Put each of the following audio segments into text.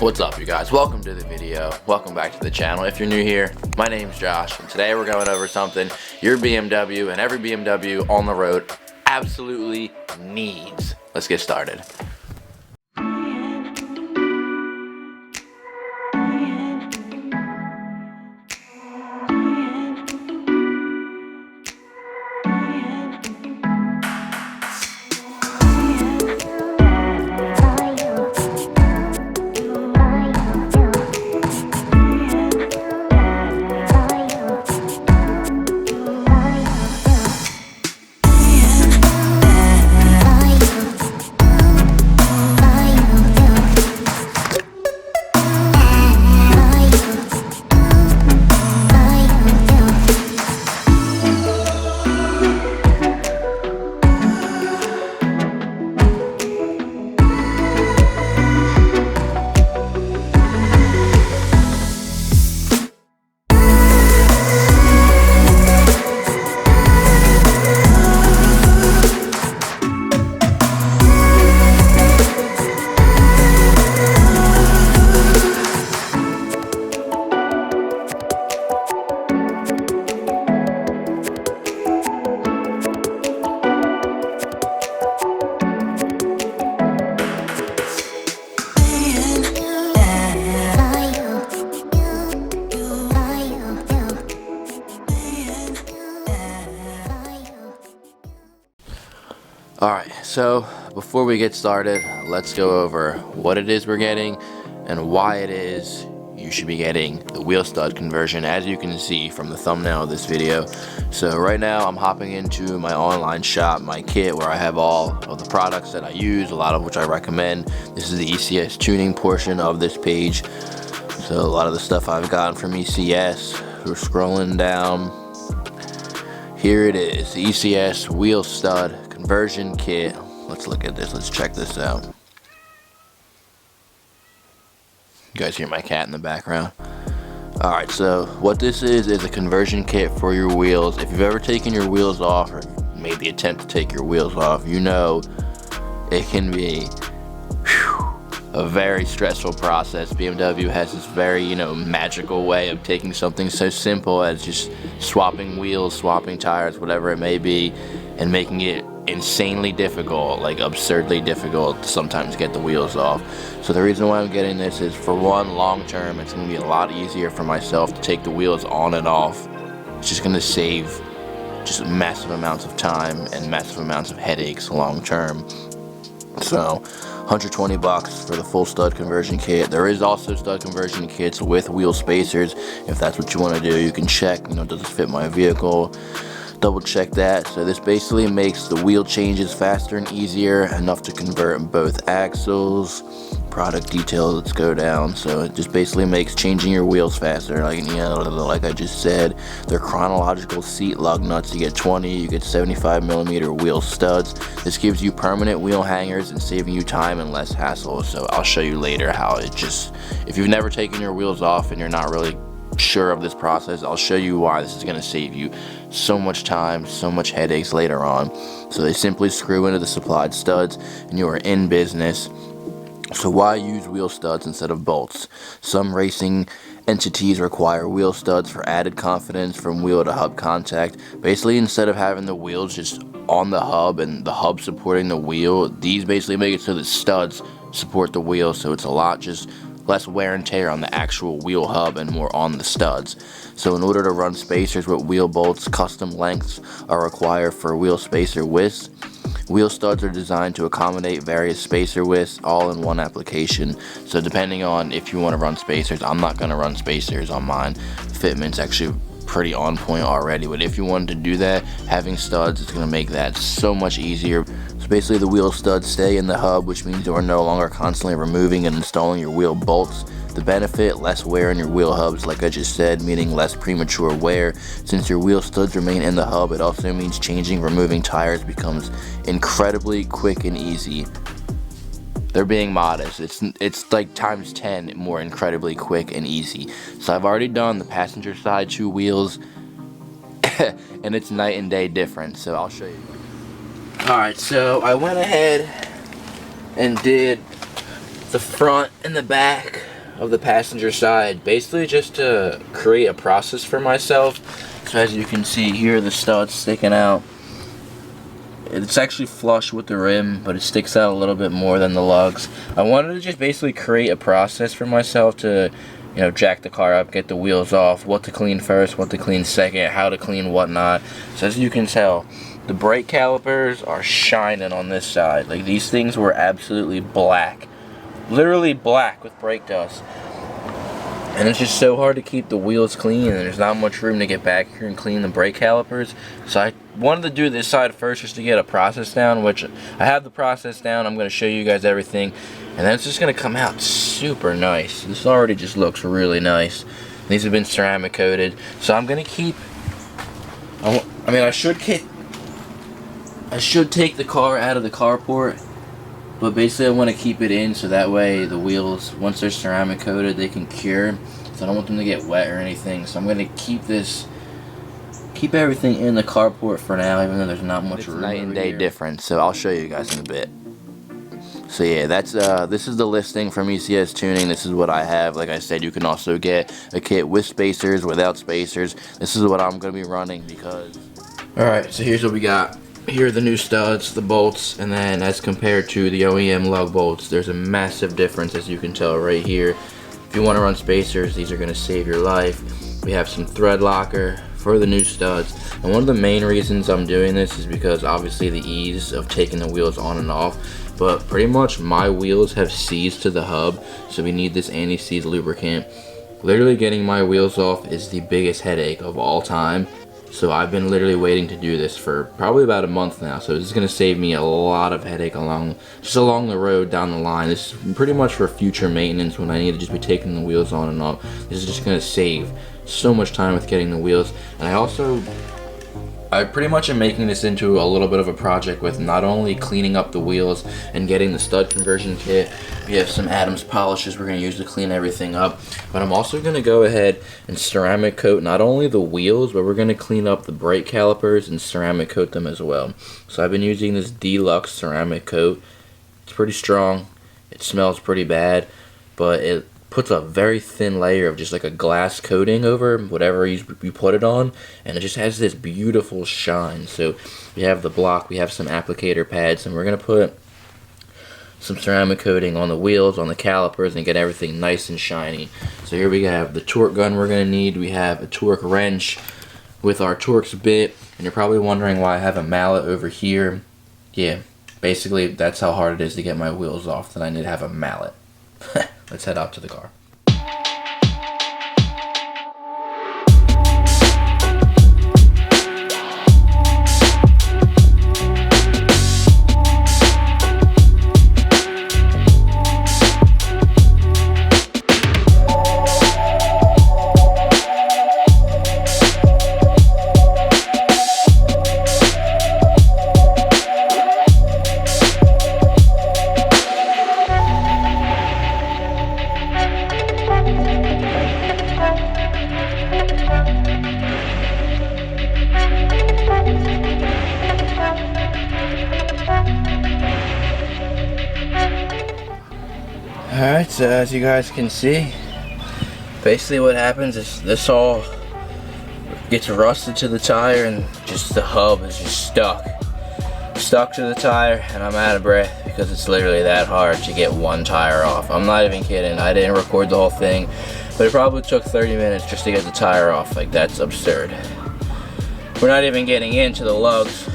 What's up, you guys? Welcome to the video. Welcome back to the channel. If you're new here, my name's Josh, and today we're going over something your BMW and every BMW on the road absolutely needs. Let's get started. Alright, so before we get started, let's go over what it is we're getting and why it is you should be getting the wheel stud conversion, as you can see from the thumbnail of this video. So right now I'm hopping into my online shop, my kit, where I have all of the products that I use, a lot of which I recommend. This is the ECS tuning portion of this page. So a lot of the stuff I've gotten from ECS. We're scrolling down. Here it is, the ECS wheel stud conversion kit. Let's look at this. Let's check this out. You guys hear my cat in the background? Alright, so what this is a conversion kit for your wheels. If you've ever taken your wheels off, or made the attempt to take your wheels off, you know it can be a very stressful process. BMW has this very, magical way of taking something so simple as just swapping wheels, swapping tires, whatever it may be, and making it insanely difficult, like absurdly difficult to sometimes get the wheels off. So the reason why I'm getting this is, for one, long term, it's going to be a lot easier for myself to take the wheels on and off. It's just going to save just massive amounts of time and massive amounts of headaches long term. So 120 bucks for the full stud conversion kit. There is also stud conversion kits with wheel spacers. If that's what you want to do, you can check, does it fit my vehicle? Double check that. So this basically makes the wheel changes faster and easier, enough to convert both axles. Product details, let's go down. So it just basically makes changing your wheels faster. Like I just said, they're chronological seat lug nuts. You get 20, you get 75mm wheel studs. This gives you permanent wheel hangers and saving you time and less hassle. So I'll show you later how it just, if you've never taken your wheels off and you're not really sure of this process, I'll show you why this is going to save you so much time, so much headaches later on. So they simply screw into the supplied studs and you are in business. So why use wheel studs instead of bolts? Some racing entities require wheel studs for added confidence from wheel to hub contact. Basically, instead of having the wheels just on the hub and the hub supporting the wheel, these basically make it so the studs support the wheel, so it's a lot just less wear and tear on the actual wheel hub and more on the studs. So in order to run spacers with wheel bolts, custom lengths are required for wheel spacer widths. Wheel studs are designed to accommodate various spacer widths all in one application. So depending on if you want to run spacers, I'm not going to run spacers on mine. Fitment's actually pretty on point already, but if you wanted to do that, having studs is going to make that so much easier. So basically the wheel studs stay in the hub, which means you are no longer constantly removing and installing your wheel bolts. The benefit, less wear in your wheel hubs, like I just said, meaning less premature wear. Since your wheel studs remain in the hub, it also means changing, removing tires becomes incredibly quick and easy. They're being modest. It's like times 10 more incredibly quick and easy. So I've already done the passenger side 2 wheels and it's night and day difference, so I'll show you. Alright, so I went ahead and did the front and the back of the passenger side, basically just to create a process for myself. So as you can see here, the studs sticking out. It's actually flush with the rim, but it sticks out a little bit more than the lugs. I wanted to just basically create a process for myself to, you know, jack the car up, get the wheels off, what to clean first, what to clean second, how to clean whatnot. So as you can tell, the brake calipers are shining on this side. Like, these things were absolutely black. Literally black with brake dust. And it's just so hard to keep the wheels clean, and there's not much room to get back here and clean the brake calipers. So I wanted to do this side first just to get a process down, which I have the process down. I'm going to show you guys everything, and then it's just going to come out super nice. This already just looks really nice. These have been ceramic coated, so I'm going to keep, I should take the car out of the carport, but basically I want to keep it in so that way the wheels, once they're ceramic coated, they can cure. So I don't want them to get wet or anything. So I'm going to keep everything in the carport for now, even though there's not much room. It's night and day difference, so I'll show you guys in a bit. So yeah, that's this is the listing from ECS Tuning. This is what I have. Like I said, you can also get a kit with spacers, without spacers. This is what I'm going to be running because... Alright, so here's what we got. Here are the new studs, the bolts, and then as compared to the OEM lug bolts, there's a massive difference, as you can tell right here. If you want to run spacers, these are going to save your life. We have some Threadlocker for the new studs, and one of the main reasons I'm doing this is because obviously the ease of taking the wheels on and off, but pretty much my wheels have seized to the hub, so we need this anti-seize lubricant. Literally getting my wheels off is the biggest headache of all time. So I've been literally waiting to do this for probably about a month now. So this is going to save me a lot of headache along the road down the line. This is pretty much for future maintenance when I need to just be taking the wheels on and off. This is just going to save so much time with getting the wheels. And I pretty much am making this into a little bit of a project with not only cleaning up the wheels and getting the stud conversion kit. We have some Adams polishes we're going to use to clean everything up. But I'm also going to go ahead and ceramic coat not only the wheels, but we're going to clean up the brake calipers and ceramic coat them as well. So I've been using this Deluxe ceramic coat. It's pretty strong. It smells pretty bad, but it puts a very thin layer of just like a glass coating over whatever you put it on, and it just has this beautiful shine. So we have the block, we have some applicator pads, and we're going to put some ceramic coating on the wheels, on the calipers, and get everything nice and shiny. So here we have the torque gun we're going to need. We have a torque wrench with our Torx bit, and you're probably wondering why I have a mallet over here. Yeah, basically that's how hard it is to get my wheels off, that I need to have a mallet. Let's head out to the car. Alright, so as you guys can see, basically what happens is this all gets rusted to the tire, and just the hub is just stuck to the tire, and I'm out of breath because it's literally that hard to get one tire off. I'm not even kidding. I didn't record the whole thing, but it probably took 30 minutes just to get the tire off. Like, that's absurd. We're not even getting into the lugs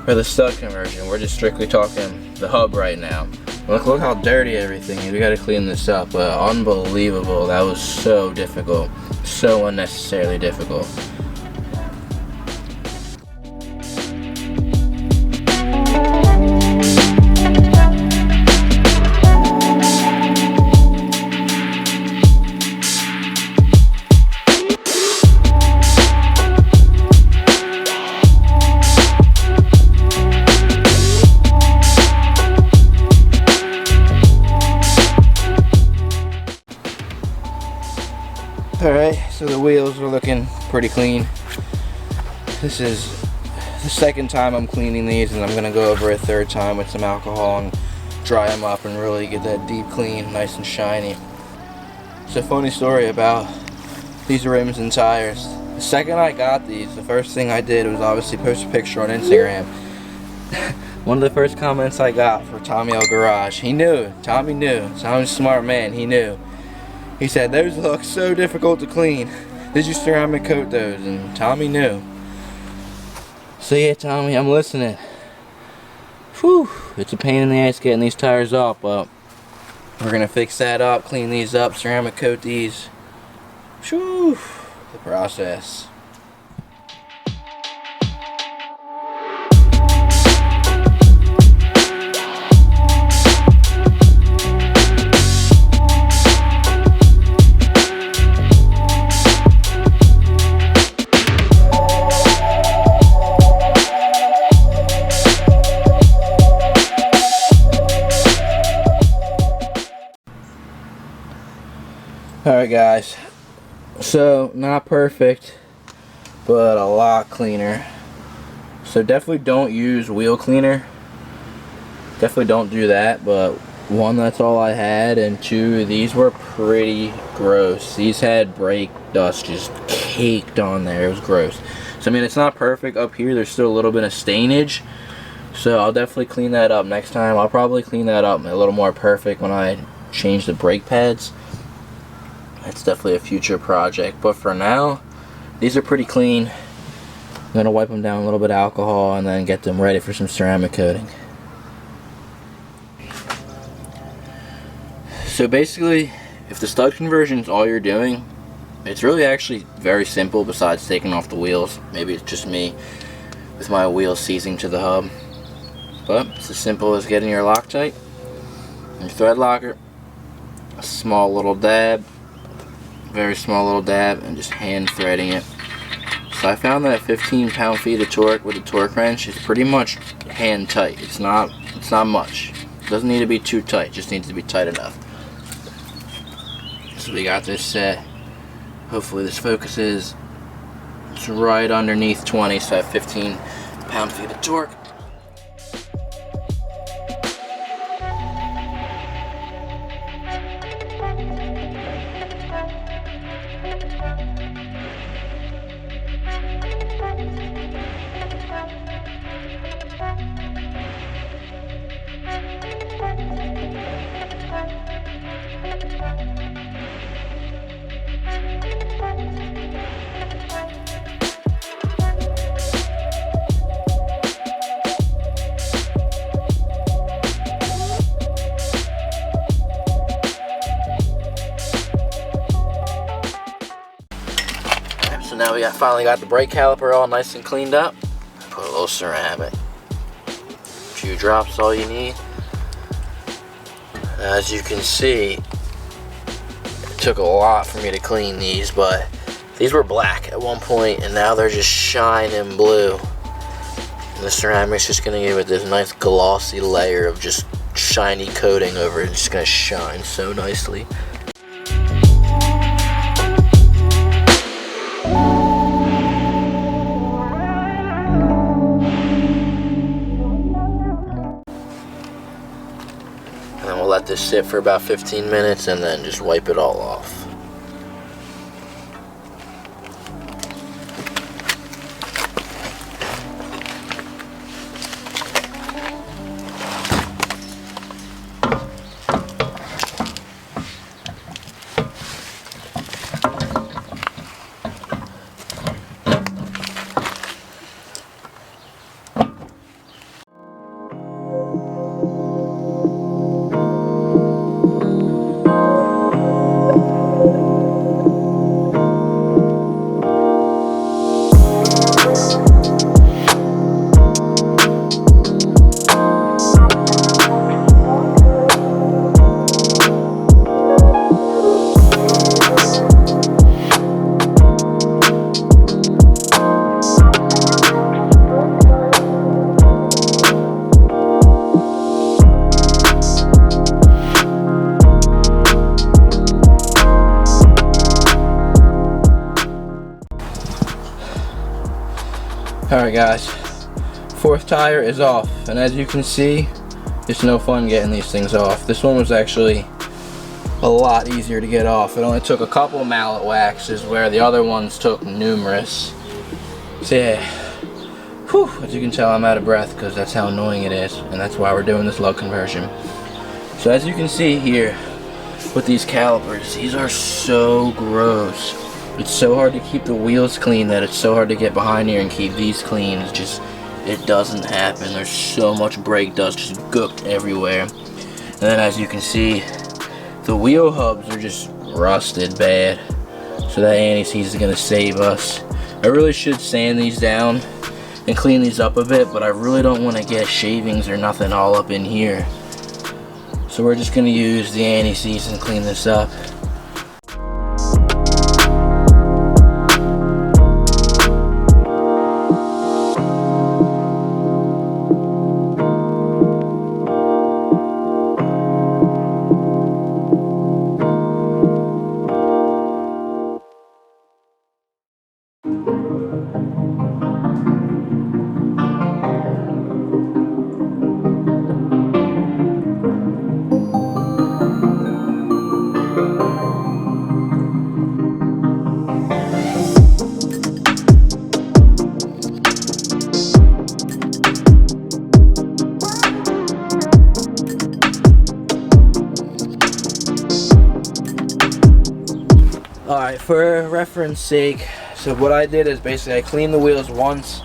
or the stud conversion. We're just strictly talking the hub right now. Look how dirty everything is. We gotta clean this up, but unbelievable. That was so difficult. So unnecessarily difficult. Alright, so the wheels are looking pretty clean. This is the second time I'm cleaning these, and I'm going to go over a third time with some alcohol and dry them up and really get that deep clean nice and shiny. It's a funny story about these rims and tires. The second I got these, the first thing I did was obviously post a picture on Instagram. One of the first comments I got for Tommy L Garage, he knew, Tommy knew, Tommy's a smart man, he knew. He said, those look so difficult to clean. Did you ceramic coat those? And Tommy knew. So yeah, Tommy, I'm listening. Whew, it's a pain in the ass getting these tires off, but we're gonna fix that up, clean these up, ceramic coat these. Whew, the process. Alright guys, so not perfect, but a lot cleaner. So definitely don't use wheel cleaner. Definitely don't do that, but one, that's all I had, and two, these were pretty gross. These had brake dust just caked on there. It was gross. So I mean, it's not perfect up here. There's still a little bit of stainage. So I'll definitely clean that up next time. I'll probably clean that up a little more perfect when I change the brake pads. It's definitely a future project, but for now, these are pretty clean. I'm gonna wipe them down with a little bit of alcohol and then get them ready for some ceramic coating. So basically, if the stud conversion is all you're doing, it's really actually very simple besides taking off the wheels. Maybe it's just me with my wheels seizing to the hub. But it's as simple as getting your Loctite, your thread locker, a small little dab, very small little dab, and just hand threading it. So I found that 15 pound-feet of torque with a torque wrench is pretty much hand tight. It's not much. It doesn't need to be too tight, just needs to be tight enough. So we got this set. Hopefully this focuses. It's right underneath 20, so I have 15 pound-feet of torque. So now we finally got the brake caliper all nice and cleaned up. Put a little ceramic. A few drops, all you need. As you can see, it took a lot for me to clean these, but these were black at one point and now they're just shining blue. And the ceramic's just gonna give it this nice glossy layer of just shiny coating over it. It's just gonna shine so nicely. And then we'll let this sit for about 15 minutes and then just wipe it all off. Alright guys, fourth tire is off, and as you can see, it's no fun getting these things off. This one was actually a lot easier to get off. It only took a couple of mallet waxes where the other ones took numerous. So yeah, whew, as you can tell, I'm out of breath because that's how annoying it is, and that's why we're doing this lug conversion. So as you can see here with these calipers, these are so gross. It's so hard to keep the wheels clean that it's so hard to get behind here and keep these clean. It's just, it doesn't happen. There's so much brake dust just gooked everywhere. And then as you can see, the wheel hubs are just rusted bad. So that anti-seize is gonna save us. I really should sand these down and clean these up a bit, but I really don't want to get shavings or nothing all up in here. So we're just gonna use the anti-seize and clean this up. Alright, for reference sake, so what I did is basically I cleaned the wheels once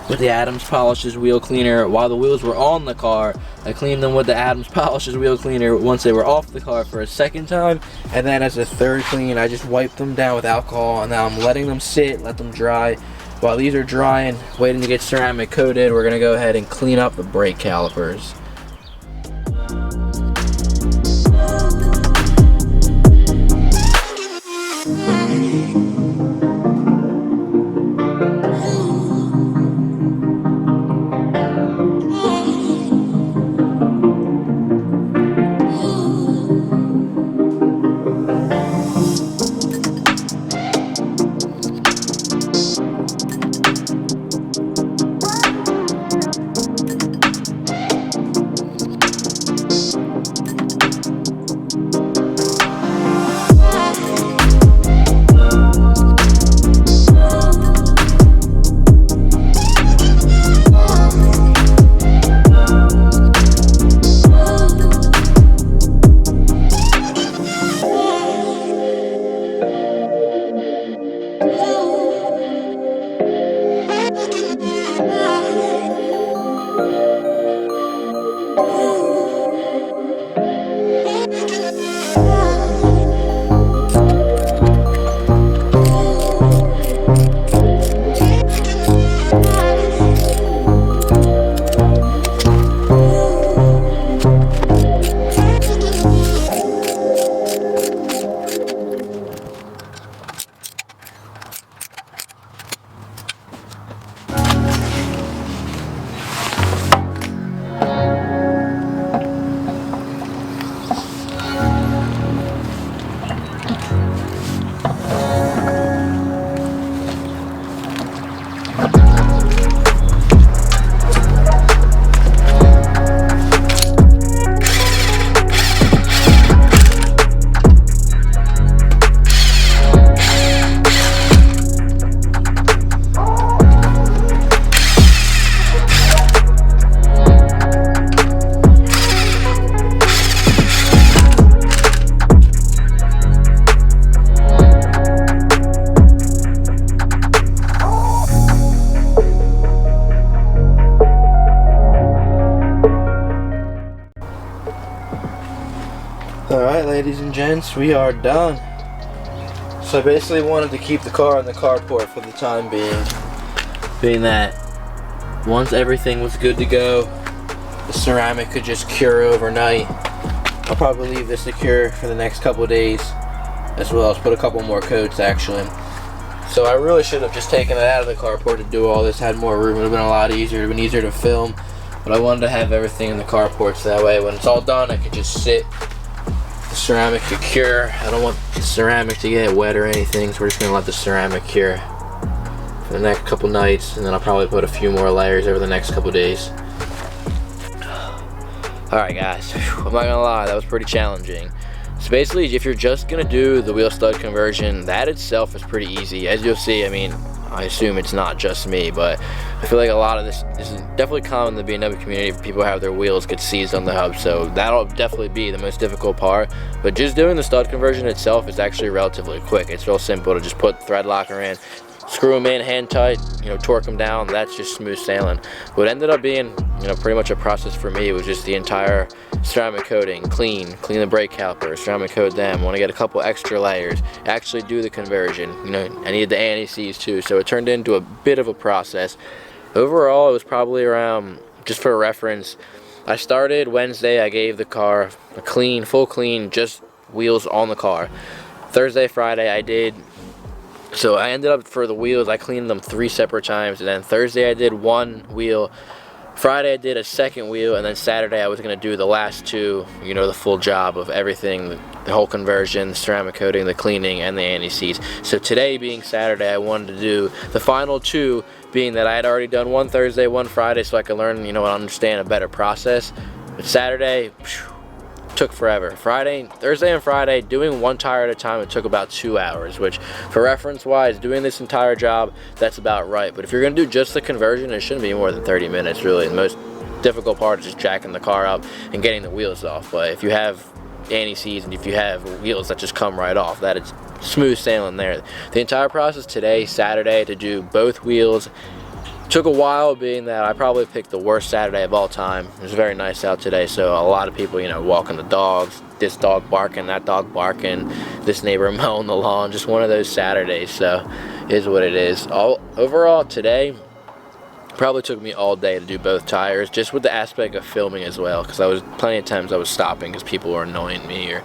with the Adams Polishes wheel cleaner while the wheels were on the car. I cleaned them with the Adams Polishes wheel cleaner once they were off the car for a second time, and then as a third clean I just wiped them down with alcohol, and now I'm letting them sit, let them dry. While these are drying, waiting to get ceramic coated, we're going to go ahead and clean up the brake calipers. Alright, ladies and gents, we are done. So I basically wanted to keep the car in the carport for the time being that once everything was good to go, the ceramic could just cure overnight. I'll probably leave this to cure for the next couple of days, as well as put a couple more coats actually. So I really should have just taken it out of the carport to do all this, had more room. It would have been a lot easier, it would have been easier to film. But I wanted to have everything in the carport so that way when it's all done I could just sit. The ceramic could cure. I don't want the ceramic to get wet or anything, so we're just going to let the ceramic cure for the next couple nights, and then I'll probably put a few more layers over the next couple days. Alright guys, I'm not gonna lie, that was pretty challenging. So basically, if you're just gonna do the wheel stud conversion, that itself is pretty easy. As you'll see, I mean, I assume it's not just me, but I feel like a lot of this is definitely common in the BMW community. People have their wheels get seized on the hub, so that'll definitely be the most difficult part. But just doing the stud conversion itself is actually relatively quick. It's real simple to just put Threadlocker in, screw them in hand tight, you know, torque them down. That's just smooth sailing. What ended up being, you know, pretty much a process for me was just the entire ceramic coating, clean the brake caliper, ceramic coat them. Want to get a couple extra layers, actually do the conversion. You know, I needed the anti-seize too, so it turned into a bit of a process. Overall, it was probably around, just for reference, I started Wednesday. I gave the car a clean, full clean, just wheels on the car. Thursday, Friday, I did. So I ended up, for the wheels, I cleaned them 3 separate times, and then Thursday I did 1 wheel, Friday I did a 2nd wheel, and then Saturday I was going to do the last 2, you know, the full job of everything, the whole conversion, the ceramic coating, the cleaning, and the anti-seize. So today being Saturday, I wanted to do the final 2, being that I had already done 1 Thursday, 1 Friday, so I could learn, you know, and understand a better process. But Saturday, took forever. Thursday and Friday, doing 1 tire at a time, it took about 2 hours, which for reference wise, doing this entire job, that's about right. But if you're gonna do just the conversion, it shouldn't be more than 30 minutes really. The most difficult part is just jacking the car up and getting the wheels off. But if you have anti-seize and if you have wheels that just come right off, that is smooth sailing there. The entire process today, Saturday, to do both wheels took a while, being that I probably picked the worst Saturday of all time. It was very nice out today, so a lot of people, you know, walking the dogs, this dog barking, that dog barking, this neighbor mowing the lawn, just one of those Saturdays, so it is what it is. Overall today, probably took me all day to do both tires, just with the aspect of filming as well, because plenty of times I was stopping because people were annoying me, or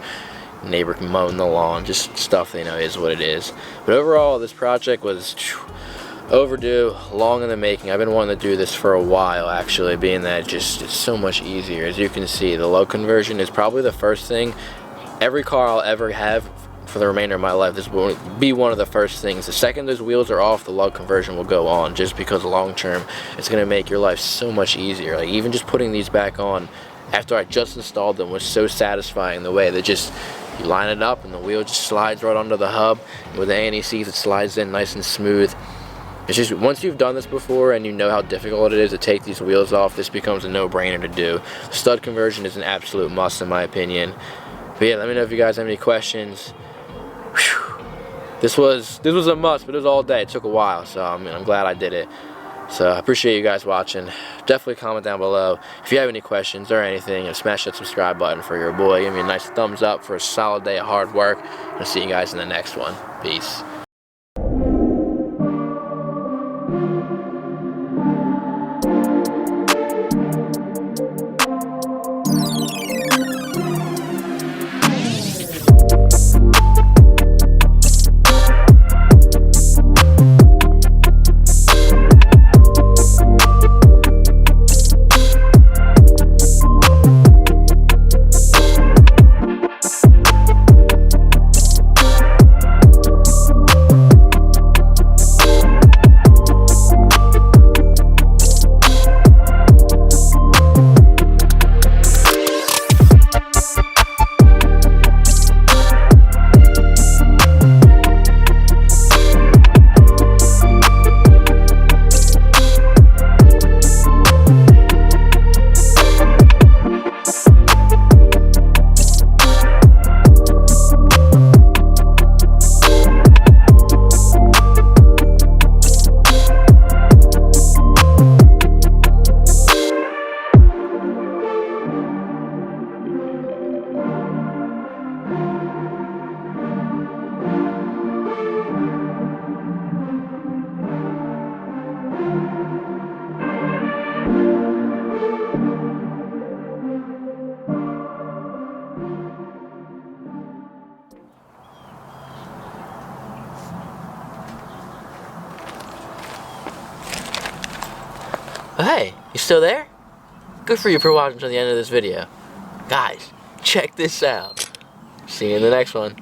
neighbor mowing the lawn, just stuff, you know, is what it is. But overall, this project was overdue, long in the making. I've been wanting to do this for a while, actually, being that it's so much easier. As you can see, the low conversion is probably the first thing every car I'll ever have for the remainder of my life. This will be one of the first things. The second those wheels are off, the lug conversion will go on, just because long term it's going to make your life so much easier. Like, even just putting these back on after I just installed them was so satisfying. The way that just, you line it up and the wheel just slides right onto the hub. With the anti-seize, it slides in nice and smooth. It's just, once you've done this before and you know how difficult it is to take these wheels off, this becomes a no-brainer to do. The stud conversion is an absolute must in my opinion. But yeah, let me know if you guys have any questions. Whew. This was a must, but it was all day. It took a while, so I mean, I'm glad I did it. So I appreciate you guys watching. Definitely comment down below if you have any questions or anything, and smash that subscribe button for your boy. Give me a nice thumbs up for a solid day of hard work. I'll see you guys in the next one. Peace. Hey, you still there? Good for you for watching to the end of this video. Guys, check this out. See you in the next one.